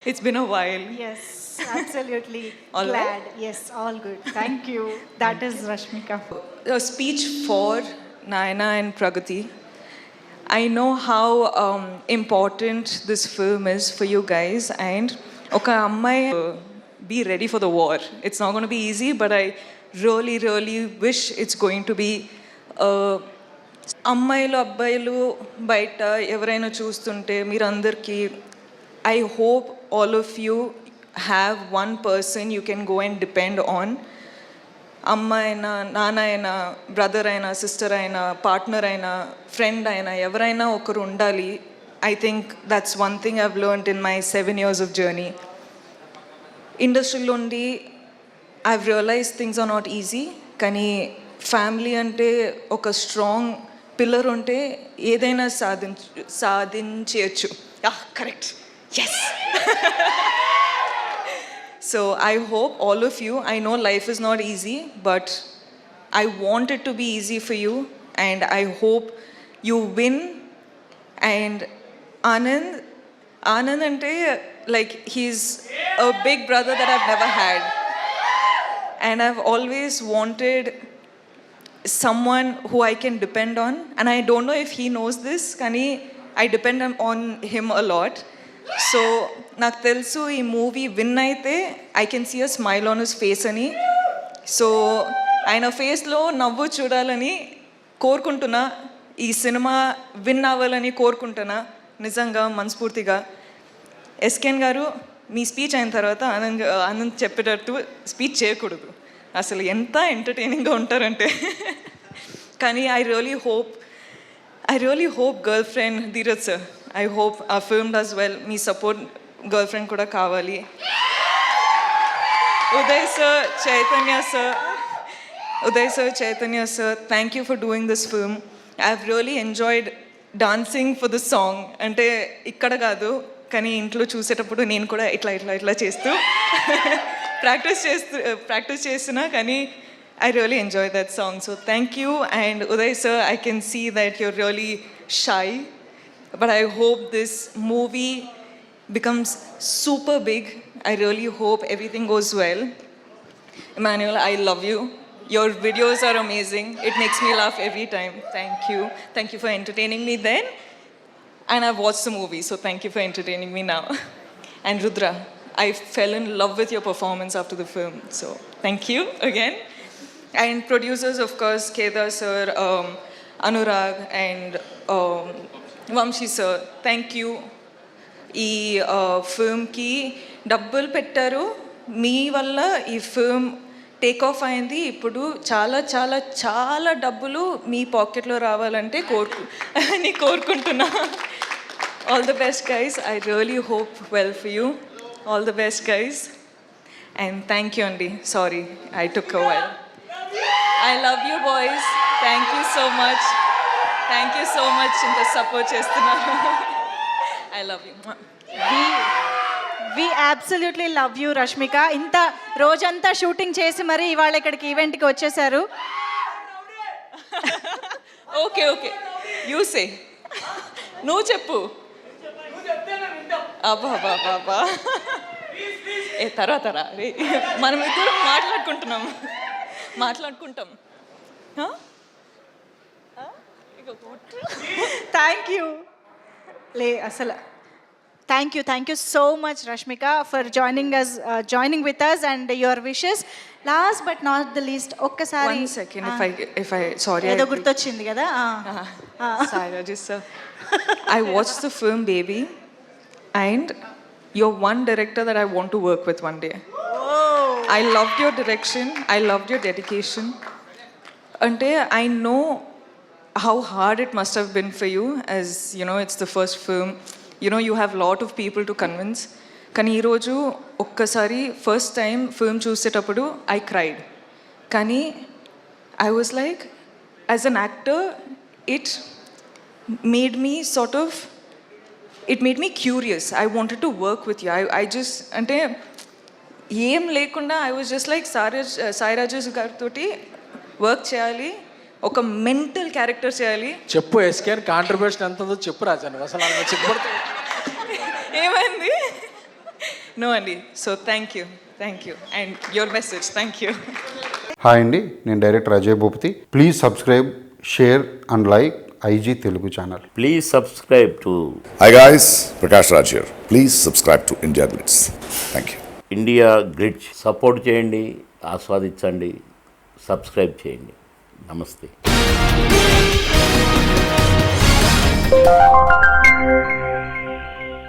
It's been a while. Yes, absolutely. All Glad. Yes, all good. Thank you. That is Rashmika. A speech for Naina and Pragati. I know how important this film is for you guys, and oka ammai be ready for the war. It's not going to be easy, but I really wish it's going to be అమ్మాయిలు అబ్బాయిలు బయట ఎవరైనా చూస్తుంటే మీరందరికీ I hope all of you have one person you can go and depend on. అమ్మ అయినా నాన్న అయినా బ్రదర్ అయినా సిస్టర్ అయినా పార్ట్నర్ అయినా ఫ్రెండ్ అయినా ఎవరైనా ఒకరు ఉండాలి. I think that's one thing I've learned in my 7 years of journey. ఇండస్ట్రీలో ఉండి I've realize things are not easy, కానీ ఫ్యామిలీ అంటే ఒక స్ట్రాంగ్ పిల్లర్ ఉంటే ఏదైనా సాధించవచ్చు. Correct, yes. So I hope all of you, I know life is not easy, but I want it to be easy for you, and I hope you win. And Anand ante, like, he's a big brother that I've never had, and I've always wanted someone who I can depend on, and I don't know if he knows this, kani I depend on him a lot. So నాకు తెలుసు ఈ movie win అయితే I can see a smile on his face అని. So ఆయన ఫేస్లో నవ్వు చూడాలని కోరుకుంటున్నా. ఈ సినిమా విన్ అవ్వాలని కోరుకుంటున్నా నిజంగా మనస్ఫూర్తిగా. ఎస్కేన్ గారు, మీ స్పీచ్ అయిన తర్వాత ఆనంద్ చెప్పేటట్టు స్పీచ్ చేయకూడదు. అసలు ఎంత ఎంటర్టైనింగ్గా ఉంటారంటే. కానీ I really hope girl friend Dheeraj sir, I hope our film does well. Me support girlfriend kuda kavali. Uday sir, Chaitanya sir, thank you for doing this film. I've really enjoyed dancing for the song. Ante ikkada kaadu, kani intlo chusetappudu nenu kuda itla chestu practice chestuna, kani I really enjoyed that song. So thank you. And Uday sir, I can see that you're really shy, but I hope this movie becomes super big. I really hope everything goes well. Emmanuel, I love you. Your videos are amazing. It makes me laugh every time. Thank you for entertaining me then, and I've watched the movie, so thank you for entertaining me now. And Rudra, I fell in love with your performance after the film, so thank you again. And producers, of course, Kedar sir, Anurag, and Vamshi sir, thank you. ఈ ఫిల్మ్కి డబ్బులు పెట్టారు, మీ వల్ల ఈ film take off అయింది. ఇప్పుడు చాలా చాలా చాలా డబ్బులు మీ పాకెట్లో రావాలంటే కోరుకుంటున్నా. All the best guys. I really hope well for you. All the best guys, and thank you అండి. Sorry I took a while. I love you boys. Thank you so much. ఇంత సపోర్ట్ చేస్తున్నారు. I love you. We absolutely love you Rashmika. ఇంత రోజంతా shooting చేసి మరి ఇవాళ ఇక్కడికి ఈవెంట్కి వచ్చేసారు. ఓకే యూ సే, నువ్వు చెప్పు. అబ్బా తర్వాత మనం ఇద్దరు మాట్లాడుకుంటాం. Thank you thank you so much Rashmika for joining with us and your wishes. Last but not the least, ఒక్కసారి ఏదో గుర్తొచ్చింది కదా. I watched the film Baby, and you're one director that I want to work with one day. I loved your direction, I loved your dedication. Ante I know how hard it must have been for you, as you know, it's the first film. You know, you have a lot of people to convince. కానీ ఈరోజు ఒక్కసారి first time film చూసేటప్పుడు I cried. కానీ I was like, as an actor it made me curious. I wanted to work with you. I just అంటే ఏం లేకుండా I was just like Sai Raju గారితో work చేయాలి, ఒక మెంటల్ క్యారెక్టర్ చేయాలి. చెప్పు ఎస్కేన్ కాంట్రిబ్యూషన్ ఎంత ఉందో చెప్పు రాజా. అసలు చెప్పబడితే ఏమైంది? No, Andy. So thank you. And your message, thank you. Hi అండి, నేను director Ajay Bhupathi. Please subscribe, share and like IG Telugu channel. Please subscribe to Hi guys, Prakash Raj here. Please subscribe to India Glitz. Thank you. India Glitz. Support చేయండి, ఆస్వాదించండి, subscribe చేయండి. నమస్తే.